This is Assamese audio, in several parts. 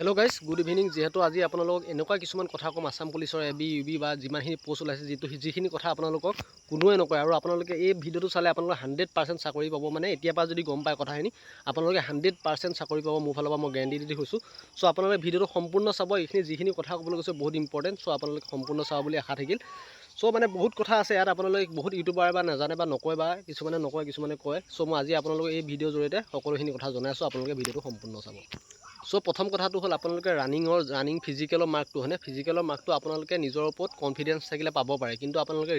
Hello' guys good evening. যিহেতু আজি আপোনালোকক এনেকুৱা কিছুমান কথা ক'ম আছাম পুলিচৰ এবি ইউবি বা যিমানখিনি পোষ্ট ওলাইছে যিখিনি কথা আপোনালোকক কোনোৱে নকয় আৰু আপোনালোকে এই ভিডিঅ'টো চালে আপোনালোকে 100% চাকৰি পাব। মানে এতিয়াৰ পৰা যদি গম পায় কথাখিনি আপোনালোকে 100% চাকৰি পাব। মোৰ ফালৰ পৰা মই গেৰাণ্টি দি কৈছোঁ। চ' আপোনালোকে ভিডিঅ'টো সম্পূৰ্ণ চাব। এইখিনি যিখিনি কথা ক'বলৈ গৈছে বহুত ইম্পৰ্টেণ্ট। চ' আপোনালোকে সম্পূৰ্ণ চাব বুলি আশা থাকিল। চ' মানে বহুত কথা আছে ইয়াত। আপোনালোকে বহুত ইউটিউবাৰে বা নাজানে বা নকয় বা কিছুমানে নকয় কিছুমানে কয়। চ' মই আজি আপোনালোকক এই ভিডিঅ'ৰ জৰিয়তে সকলোখিনি কথা জনাই আছোঁ। আপোনালোকে ভিডিঅ'টো সম্পূৰ্ণ চাব। চ' প্ৰথম কথাটো হ'ল আপোনালোকে ৰানিং ফিজিকেলৰ মাৰ্কটো হয়নে, ফিজিকেলৰ মাৰ্কটো আপোনালোকে নিজৰ ওপৰত কনফিডেঞ্চ থাকিলে পাব পাৰে। কিন্তু আপোনালোকে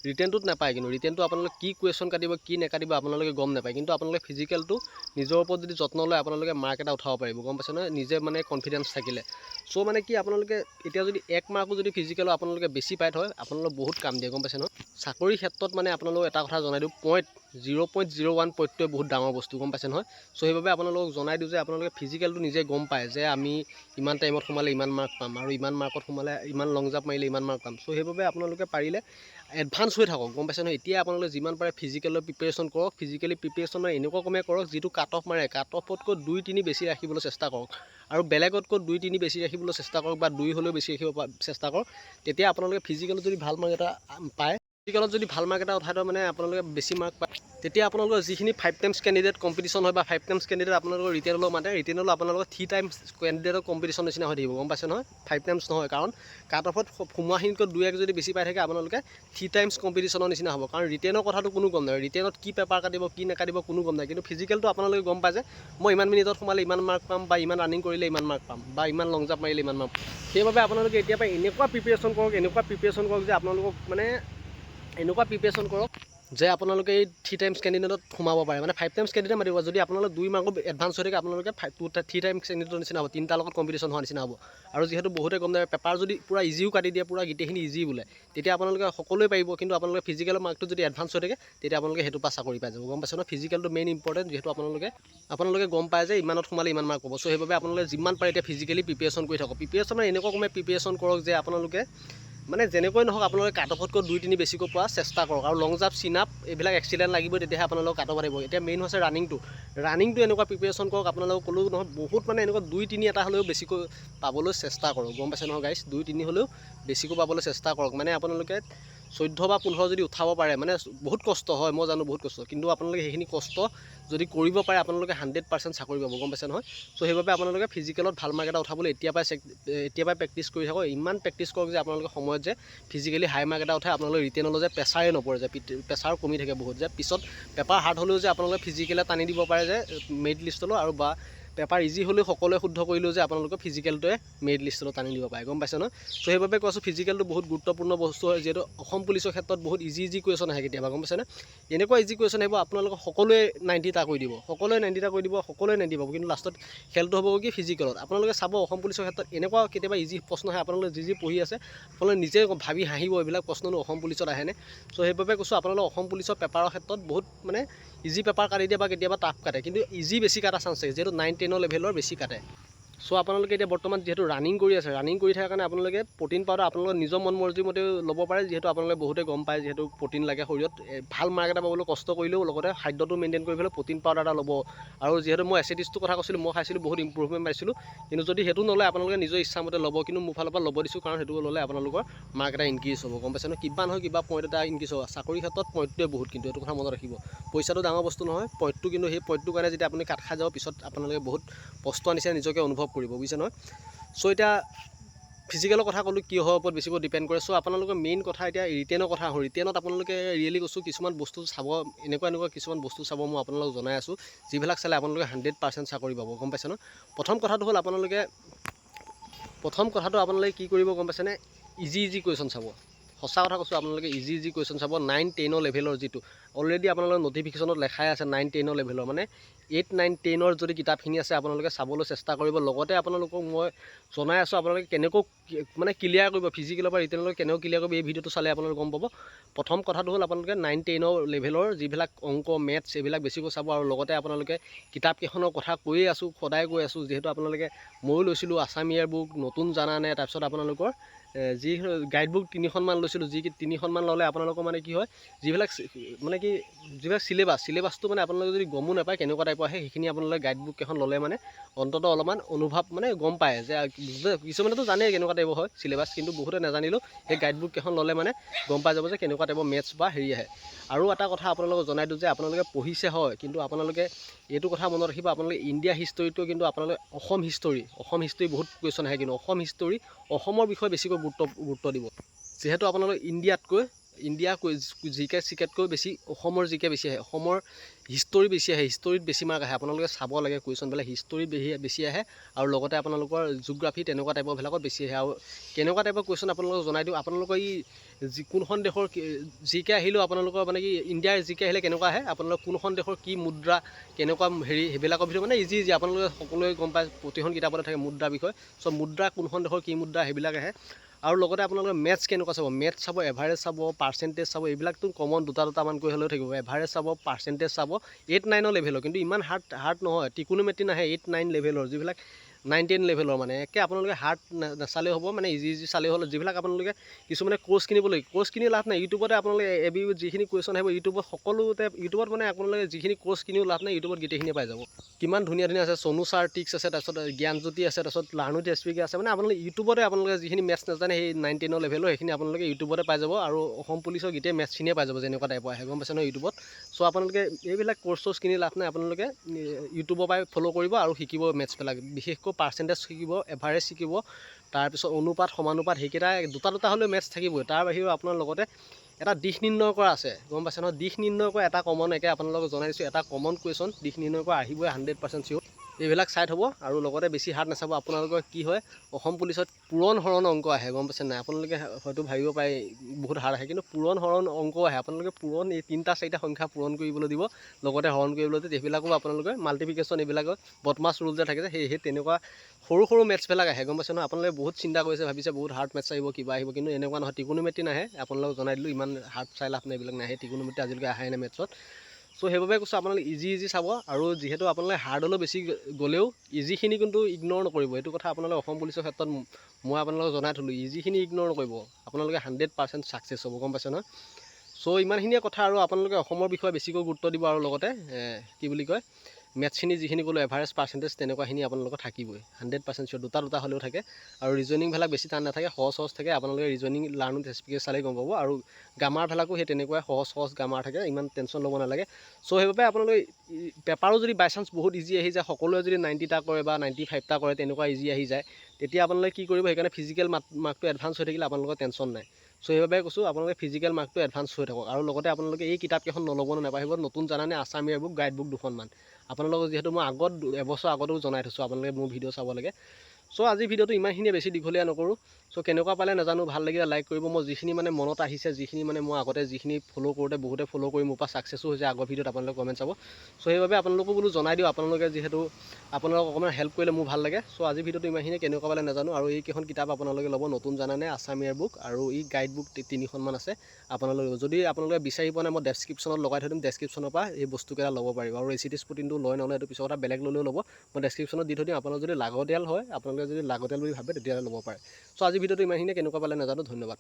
ৰিটেনটোত নাপায়। কিন্তু ৰিটেনটো আপোনালোকে কি কুৱেশ্যন কাটিব কি নেকাটিব আপোনালোকে গম নাপায়। কিন্তু আপোনালোকে ফিজিকেলটো নিজৰ ওপৰত যদি যত্ন লয় আপোনালোকে মাৰ্ক এটা উঠাব পাৰিব। গম পাইছে নহয়, নিজে মানে কনফিডেঞ্চ থাকিলে। চ' মানে কি আপোনালোকে এতিয়া যদি 1 মাৰ্কো যদি ফিজিকেলৰ আপোনালোকে বেছি পাই থয় আপোনালোকে বহুত কাম দিয়ে। গম পাইছে নহয়, চাকৰিৰ ক্ষেত্ৰত মানে আপোনালোকক এটা কথা জনাই দিওঁ, 0.01 পইণ্টটোৱে বহুত ডাঙৰ বস্তু। গম পাইছে নহয়। চ' সেইবাবে আপোনালোকক জনাই দিওঁ যে আপোনালোকে ফিজিকেলটো নিজে গম পায় যে আমি ইমান টাইমত সোমালে ইমান মাৰ্ক পাম আৰু ইমান মাৰ্কত সোমালে ইমান লং জাম্প মাৰিলে ইমান মাৰ্ক পাম। চ' সেইবাবে আপোনালোকে পাৰিলে এডভান্স হৈ থাকক। গম পাইছে নহয়, এতিয়া আপোনালোকে যিমান পাৰে ফিজিকেলৰ প্ৰিপেৰেশ্যন কৰক। ফিজিকেলি প্ৰিপেৰেশ্যন মানে এনেকুৱা কমে কৰক যিটো কাট অফ মাৰে কাট অফতকৈ 2-3 বেছি ৰাখিবলৈ চেষ্টা কৰক। আৰু বেলেগতকৈ 2-3 বেছি ৰাখিবলৈ চেষ্টা কৰক বা 2 হ'লেও বেছি ৰাখিব চেষ্টা কৰক। তেতিয়া আপোনালোকে ফিজিকেলত যদি ভাল মাৰ্ক এটা পায়, ফিজিকেলত যদি ভাল মাৰ্ক এটা উঠাই থয় মানে আপোনালোকে বেছি মাৰ্ক পায়, তেতিয়া আপোনালোকৰ যিখিনি 5 টাইমছ কেণ্ডিডেট কম্পিটিশ্যন হয় বা 5 টাইমছ কেণ্ডিডেট আপোনালোকৰ ৰিটেনলৈ মাতে, ৰিটেনলৈ আপোনালোকৰ 3 টাইমছ কেণ্ডিডেটৰ কম্পিটিশ্যন নিচিনা হৈ থাকিব। গম পাইছে নহয়, 5 টাইমছ নহয়, কাৰণ কাট অফত সোমোৱাখিনিতকৈ 2-1 যদি বেছি পাই থাকে আপোনালোকে 3 টাইমছ কম্পিটিশ্যনৰ নিচিনা হ'ব। কাৰণ ৰিটেনৰ কথাটো কোনো গম নাই, ৰিটেনত কি পেপাৰ কাটিব কি নেকাটিব কোনো গম নাই। কিন্তু ফিজিকেলটো আপোনালোকে গম পায় যে মই ইমান মিনিটত সোমালে ইমান মাৰ্ক পাম বা ইমান ৰানিং কৰিলে ইমান মাৰ্ক পাম বা ইমান লং জাম্প মাৰিলে ইমান মাৰ্ক পাম। সেইবাবে আপোনালোকে এতিয়াৰ পৰা এনেকুৱা প্ৰিপেৰেশ্যন কৰক যে আপোনালোকক মানে এনেকুৱা প্ৰিপেৰেশ্যন কৰক যে আপোনালোকে এই 3 টাইমছ কেণ্ডিডেটত সোমাব পাৰে। মানে 5 টাইমছ কেণ্ডিডেট মাতিব, যদি আপোনালোকে 2 মাৰ্কো এডভান্স হৈ থাকে আপোনালোকে 3 টাইমছ কেণ্ডিডেটৰ নিচিনা হ'ব, 3টাৰ লগত কম্পিটিশ্যন হোৱাৰ নিচিনা হ'ব। আৰু যিহেতু বহুতে গম নাপায়, পেপাৰ যদি পূৰা ইজিও কাটি দিয়ে, পূৰা গোটেইখিনি ইজি বোলে, তেতিয়া আপোনালোকে সকলোৱে পাৰিব। কিন্তু আপোনালোকে ফিজিকেলৰ মাৰ্কটো যদি এডভান্স হৈ থাকে তেতিয়া আপোনালোকে সেইটোৰ পৰা চাকৰি পাই যাব। গম পাইছে নহয়, ফিজিকেলটো মেইন ইম্পৰ্টেণ্ট। যিহেতু আপোনালোকে গম পায় যে ইমানত সোমালে ইমান মাৰ্ক পাব। চ' সেইবাবে আপোনালোকে যিমান পাৰে এতিয়া ফিজিকেলি প্ৰিপেৰেশ্যন কৰি থাকক। প্ৰিপেৰেশ্যন মানে এনেকুৱা কমে প্ৰিপেৰেশ্যন কৰক যে আপোনালোকে মানে যেনেকৈ নহওক আপোনালোকে কাট অফতকৈ 2-3 বেছিকৈ পোৱা চেষ্টা কৰক। আৰু লং জাম্প চিন আপ এইবিলাক এক্সিলেণ্ট লাগিব, তেতিয়াহে আপোনালোকক কাট অফ আহিব। এতিয়া মেইন হৈছে ৰানিংটো এনেকুৱা প্ৰিপেৰেশ্যন কৰক। আপোনালোকক ক'লেও নহয় বহুত মানে এনেকুৱা 2-3 এটা হ'লেও বেছিকৈ পাবলৈ চেষ্টা কৰক। গম পাইছে নহয় গাইছ, 2-3 হ'লেও বেছিকৈ পাবলৈ চেষ্টা কৰক। মানে আপোনালোকে 14 বা 15 যদি উঠাব পাৰে, মানে বহুত কষ্ট হয় মই জানো, বহুত কষ্ট, কিন্তু আপোনালোকে সেইখিনি কষ্ট যদি কৰিব পাৰে আপোনালোকে 100% চাকৰি পাব। গম পাইছে নহয়। চ' সেইবাবে আপোনালোকে ফিজিকেলত ভাল মাৰ্ক এটা উঠাবলৈ এতিয়াৰ পৰাই প্ৰেক্টিছ কৰি থাকক। ইমান প্ৰেক্টিছ কৰক যে আপোনালোকে সময়ত যে ফিজিকেলি হাই মাৰ্ক এটা উঠাই আপোনালোকে ৰিটেনলৈ যে প্ৰেছাৰে নপৰে, যে প্ৰেছাৰ কমি থাকে বহুত, যে পিছত পেপাৰ হাৰ্ড হ'লেও যে আপোনালোকে ফিজিকেলে টানি দিব পাৰে যে মেৰিট লিষ্টলৈ, আৰু বা পেপাৰ ইজি হ'লেও সকলোৱে শুদ্ধ কৰিলেও যে আপোনালোকৰ ফিজিকেলটোৱে মেৰিট লিষ্টলৈ টানি দিব পাৰে। গম পাইছে নহয়। চ' সেইবাবে কৈছোঁ ফিজিকেলটো বহুত গুৰুত্বপূৰ্ণ বস্তু হয়। যিহেতু অসম পুলিচৰ ক্ষেত্ৰত বহুত ইজি কুৱেশ্যন আহে কেতিয়াবা। গম পাইছেনে, এনেকুৱা ইজি কুৱেশ্যন আহিব আপোনালোকক সকলোৱে 90টা কৰি দিব, সকলোৱে 90 পাব, কিন্তু লাষ্টত খেলটো হ'ব কি ফিজিকেলত। আপোনালোকে চাব অসম পুলিচৰ ক্ষেত্ৰত এনেকুৱা কেতিয়াবা ইজি প্ৰশ্ন আহে, আপোনালোকে যি পঢ়ি আছে আপোনালোকে নিজে ভাবি হাঁহিব এইবিলাক প্ৰশ্ননো অসম পুলিচত আহেনে। চ' সেইবাবে কৈছোঁ আপোনালোকে অসম পুলিচৰ পেপাৰৰ ক্ষেত্ৰত বহুত মানে ইজি পেপাৰ কাটি দিয়ে বা কেতিয়াবা টাফ কাটে, কিন্তু ইজি বেছি কাটা চান্স থাকে, যিহেতু 9-10 লেভেলৰ বেছি কাটে। চ' আপোনালোকে এতিয়া বৰ্তমান যিহেতু ৰানিং কৰি আছে, ৰানিং কৰি থকাৰ কাৰণে আপোনালোকে প্ৰ'টিন পাউডাৰ আপোনালোকে নিজৰ মন মৰ্জি মতে ল'ব পাৰে। যিহেতু আপোনালোকে বহুতে গম পায় যিহেতু প্ৰ'টিন লাগে শৰীৰত, ভাল মাৰ্ক এটা পাবলৈ কষ্ট কৰিলেও লগতে খাদ্যটো মেইনটেইন কৰি পেলাই প্ৰ'টিন পাউডাৰ এটা ল'ব। আৰু যিহেতু মই এচিডিছটোৰ কথা কৈছিলোঁ, মই খাইছিলোঁ বহুত ইম্প্ৰুভমেণ্ট পাইছিলোঁ। কিন্তু যদি সেইটো নলয় আপোনালোকে নিজৰ ইচ্ছামতে ল'ব, কিন্তু মোৰ ফালৰ পৰা ল'ব দিছোঁ, কাৰণ সেইটো ল'লে আপোনালোকৰ মাৰ্ক এটা ইনক্ৰিজ হ'ব। গম পাইছে নহয়, কিবা নহয় কিবা পইণ্ট এটা ইনক্ৰিজ হ'ব। চাকৰিৰ ক্ষেত্ৰত পইণ্টটোৱে বহুত, কিন্তু এইটো কথা মনত ৰাখিব। পইচাটো ডাঙৰ বস্তু নহয়, পইণ্টটো কিন্তু সেই পইণ্টটোৰ কাৰণে যেতিয়া আপুনি কাট খাই যাব পিছত আপোনালোকে বহুত পস্তুৱা নিচিনা নিজকে অনুভৱ কৰিব, বুজিছে নহয়। চ' এতিয়া ফিজিকেলৰ কথা ক'লোঁ কিহৰ ওপৰত বেছিকৈ ডিপেণ্ড কৰে। চ' আপোনালোকৰ মেইন কথা এতিয়া ৰিটেনৰ কথা আহোঁ। ৰিটেনত আপোনালোকে ৰিয়েলি কৈছোঁ কিছুমান বস্তু চাব, এনেকুৱা কিছুমান বস্তু চাব মই আপোনালোকক জনাই আছোঁ, যিবিলাক চালে আপোনালোকে 100% চাকৰি পাব। গম পাইছে ন। প্ৰথম কথাটো হ'ল আপোনালোকে কি কৰিব গম পাইছেনে, ইজি কুৱেশ্যন চাব। সঁচা কথা কৈছোঁ, আপোনালোকে ইজি কুৱেশ্যন চাব। 9-10 লেভেলৰ যিটো অলৰেডি আপোনালোকৰ নটিফিকেশ্যনত লেখাই আছে 9-10 লেভেলৰ, মানে 8-9-10 যদি কিতাপখিনি আছে আপোনালোকে চাবলৈ চেষ্টা কৰিব। লগতে আপোনালোকক মই জনাই আছোঁ আপোনালোকে কেনেকৈ মানে ক্লিয়াৰ কৰিব, ফিজিকেলৰ পৰা ৰিটেনলৈ কেনেকৈ ক্লিয়াৰ কৰিব, এই ভিডিঅ'টো চালে আপোনালোকে গম পাব। প্ৰথম কথাটো হ'ল আপোনালোকে 9-10 লেভেলৰ যিবিলাক অংক মেথছ এইবিলাক বেছিকৈ চাব। আৰু লগতে আপোনালোকে কিতাপকেইখনৰ কথা কৈয়ে আছোঁ, সদায় কৈ আছোঁ, যিহেতু আপোনালোকে ময়ো লৈছিলোঁ আছাম ইয়াৰ বুক, নতুন জানানে, তাৰপিছত আপোনালোকৰ যি গাইড বুক 3খনমান লৈছিলোঁ, যি 3খনমান ল'লে আপোনালোকৰ মানে কি হয়, যিবিলাক মানে কি কি যিবিলাক চিলেবাছটো মানে আপোনালোকে যদি গমো নাপায় কেনেকুৱা টাইপৰ আহে সেইখিনি আপোনালোকে গাইড বুক এখন ল'লে মানে অন্ততঃ অলপমান অনুভৱ মানে গম পায় যে কিছুমানেতো জানেই কেনেকুৱা টাইপৰ হয় চিলেবাছ, কিন্তু বহুতে নাজানিলেও সেই গাইড বুক এখন ল'লে মানে গম পাই যাব যে কেনেকুৱা টাইপৰ মেথছ বা হেৰি আহে। আৰু এটা কথা আপোনালোকক জনাই দিওঁ যে আপোনালোকে পঢ়িছে হয়, কিন্তু আপোনালোকে এইটো কথা মনত ৰাখিব, আপোনালোকে ইণ্ডিয়া হিষ্টৰীটো কিন্তু আপোনালোকে অসম হিষ্টৰী বহুত কুৱেশ্যন আহে, কিন্তু অসমৰ বিষয়ে বেছিকৈ গুৰুত্ব দিব। যিহেতু আপোনালোকে ইণ্ডিয়া জিকে চিকেতকৈ বেছি অসমৰ জিকে বেছি আহে, অসমৰ হিষ্টৰী বেছি আহে, হিষ্টৰীত বেছি মাৰ্ক আহে। আপোনালোকে চাব লাগে কুৱেশ্যনবিলাক হিষ্টৰীত বেছি আহে, আৰু লগতে আপোনালোকৰ জিঅ'গ্ৰাফী তেনেকুৱা টাইপৰবিলাকত বেছি আহে। আৰু কেনেকুৱা টাইপৰ কুৱেশ্যন আপোনালোকক জনাই দিওঁ, আপোনালোকৰ কোনখন দেশৰ জিকে আহিলেও আপোনালোকৰ মানে কি ইণ্ডিয়াৰ জিকে আহিলে কেনেকুৱা আহে, আপোনালোকৰ কোনখন দেশৰ কি মুদ্ৰা কেনেকুৱা হেৰি সেইবিলাকৰ ভিতৰত মানে ইজি আপোনালোকে সকলোৱে গম পায়, প্ৰতিখন কিতাপতে থাকে মুদ্ৰাৰ বিষয়ে। চ' মুদ্ৰা কোনখন দেশৰ কি মুদ্ৰা সেইবিলাক আহে। আৰু লগতে আপোনালোকে মেথছ কেনেকুৱা চাব, মেথছ চাব, এভাৰেজ চাব, পাৰ্চেণ্টেজ চাব, এইবিলাকতো কমন দুটামানকৈ হ'লেও থাকিব। এভাৰেজ চাব, পাৰ্চেণ্টেজ চাব, 8-9 লেভেলৰ, কিন্তু ইমান হাৰ্ড নহয়। ত্ৰিকোণমিতি নাহে 8-9 লেভেলৰ, যিবিলাক 9-10 লেভেলৰ মানে একে আপোনালোকে হাৰ্ড নাচালেও হ'ব, মানে ইজি চালেও হ'ল। যিবিলাক আপোনালোকে কিছুমানে কোৰ্চ কিনি লাভ নাই, ইউটিউবতে আপোনালোকে এবি যিখিনি কুৱেশ্যন আহিব ইউটিউবত মানে আপোনালোকে যিখিনি কোৰ্চ কিনিও লাভ নাই, ইউটিউবত গোটেইখিনি পাই যাব। কিমান ধুনীয়া আছে, চনু ছাৰ টিক্স আছে, তাৰপিছত জ্ঞানজ্যোতি আছে, তাৰপিছত লাৰ্ণুত এছপিকে আছে, মানে আপোনালোকে ইউটিউবতে আপোনালোকে যিখিনি মেথছ নাজানে সেই 9-10 লেভেলৰ সেইখিনি আপোনালোকে ইউটিউবতে পাই যাব। আৰু অসম পুলিচৰ গোটেই মেথছখিনিয়ে পাই যাব যেনেকুৱা টাইপৰ আহে, গম পাইছে নহয় ইউটিউবত। চ' আপোনালোকে এইবিলাক কোৰ্চ কিনি লাভ নাই, আপোনালোকে ইউটিউবৰ পৰাই ফ'ল' কৰিব আৰু শিকিব মেথছবিলাক, বিশেষকৈ পাৰ্চেণ্টেজ শিকিব, এভাৰেজ শিকিব, তাৰপিছত অনুপাত সমানুপাত সেইকেইটা দুটা হ'লেও মেথছ থাকিবই। তাৰ বাহিৰেও আপোনাৰ লগতে এটা দিশ নিৰ্ণয় কৰা আছে, গম পাইছে নহয়। দিশ নিৰ্ণয় কৰা এটা কমন, আপোনালোকক জনাই দিছোঁ, এটা কমন কুৱেশ্যন দিশ নিৰ্ণয় কৰা আহিবই 100% চিয়'ৰ। এইবিলাক চাই থ'ব, আৰু লগতে বেছি হাৰ্ড নাচাব। আপোনালোকৰ কি হয়, অসম পুলিচত পূৰণ হৰণ অংক আহে, গম পাইছে নাই। আপোনালোকে হয়তো ভাবিব পাৰে বহুত হাৰ্ড আহে, কিন্তু পূৰণ হৰণ অংক আহে। আপোনালোকে এই 3-4টা সংখ্যা পূৰণ কৰিবলৈ দিব, লগতে হৰণ কৰিবলৈ দিব। এইবিলাকো আপোনালোকে মাল্টিপ্লিকেশ্যন এইবিলাকৰ বদমাছ ৰুল যে থাকে যে সেই তেনেকুৱা সৰু মেথছবিলাক আহে, গম পাইছে নহয়। আপোনালোকে বহুত চিন্তা কৰিছে, ভাবিছে বহুত হাৰ্ড মেথছ আহিব, কিবা আহিব, কিন্তু এনেকুৱা নহয়। ত্ৰিকোণমিতি নাহে, আপোনালোকক জনাই দিলোঁ, ইমান হাৰ্ড চাই লাভ নাই, এইবিলাক নাহে। ত্ৰিকোণমিতি আজিলৈকে আহাই নাই মেথছত। চ' সেইবাবে কৈছোঁ আপোনালোকে ইজি চাব, আৰু যিহেতু আপোনালোকে হাৰ্ডলৈ বেছি গ'লেও ইজিখিনি কিন্তু ইগন'ৰ নকৰিব। এইটো কথা আপোনালোকে অসম পুলিচৰ ক্ষেত্ৰত মই আপোনালোকক জনাই থ'লোঁ, ইজিখিনি ইগন'ৰ নকৰিব, আপোনালোকে 100% ছাকচেছ হ'ব, গম পাইছে নহয়। চ' ইমানখিনিয়ে কথা, আৰু আপোনালোকে অসমৰ বিষয়ে বেছিকৈ গুৰুত্ব দিব, আৰু লগতে কি বুলি কয় মেথছখিনি যিখিনি ক'লোঁ এভাৰেজ পাৰ্চেণ্টেজ তেনেকুৱাখিনি আপোনালোকৰ থাকিবই 100% চিয়'ৰ। দুটা হ'লেও থাকে, আৰু ৰিজনিংবিলাক বেছি টান নাথাকে, সহজ থাকে। আপোনালোকে ৰিজনিং লাৰ্ণিং এছপিকে চালেই গম পাব, আৰু গ্ৰামাৰবিলাকো সেই তেনেকুৱাই সহজ গ্ৰামাৰ থাকে, ইমান টেনশ্যন ল'ব নালাগে। চ' সেইবাবে আপোনালোকে পেপাৰো যদি বাই চান্স বহুত ইজি আহি যায়, সকলোৱে যদি 90টা কৰে বা 95টা কৰে, তেনেকুৱা ইজি আহি যায়, তেতিয়া আপোনালোকে কি কৰিব, সেইকাৰণে ফিজিকেল মাৰ্কটো এডভান্স হৈ থাকিলে আপোনালোকৰ টেনশ্যন নাই। চ' সেইবাবে কৈছোঁ আপোনালোকে ফিজিকেল মাৰ্কটো এডভান্স হৈ থাকক, আৰু লগতে আপোনালোকে এই কিতাপকেইখন নল'ব নাপাহৰিব, নতুন জানানে Assam year book, guide book 2খনমান। আপোনালোকক যিহেতু মই এবছৰ আগতেও জনাই থৈছোঁ, আপোনালোকে মোৰ ভিডিঅ' চাব লাগে। চ' আজি ভিডিঅ'টো ইমানখিনিয়ে, বেছি দীঘলীয়া নকৰোঁ। চ' কেনেকুৱা পালে নাজানো, ভাল লাগিলে লাইক কৰিব। মই যিখিনি মানে মনত আহিছে, যিখিনি মানে মই আগতে যিখিনি ফ'ল' কৰোঁতে বহুতে ফ'ল' কৰি মোৰ পৰা ছাকচেছো হৈছে আগৰ ভিডিঅ'ত, আপোনালোকে কমেণ্ট চাব। চ' সেইবাবে আপোনালোকো বোলো জনাই দিওঁ, আপোনালোকে যিহেতু আপোনালোকক অকণমান হেল্প কৰিলে মোৰ ভাল লাগে। চ' আজি ভিডিঅ'টো ইমানখিনিয়ে, কেনেকুৱা পালে নাজানো। আৰু এইকেইখন কিতাপ আপোনালোকে ল'ব, নতুন জানানে আছাম ইয়েৰ বুক, আৰু এই গাইড বুক 3খনমান আছে আপোনালোকে। যদি আপোনালোকে বিচাৰি পোৱা নাই, মই ডেছক্ৰিপশ্যনত লগাই থৈ দিম, ডেছক্ৰিপশ্যনৰ পৰা এই বস্তুকেইটা ল'ব পাৰিব। আৰু এচিটিছ প্ৰটিনটো লয় নলয় এইটো পিছৰ কথা, বেলেগ ল'লেও ল'ব, মই ডেছক্ৰিপশ্যনত দি থৈ দিম। আপোনালোকে যদি লাগতিয়াল হয়, আপোনালোকে যদি লাগতিয়াল বুলি ভাবে তেতিয়াহ'লে ল'ব পাৰে। চ' আজি ভিডিঅ'টো ইমানখিনিয়ে, কেনেকুৱা পালে নাজানো। ধন্যবাদ।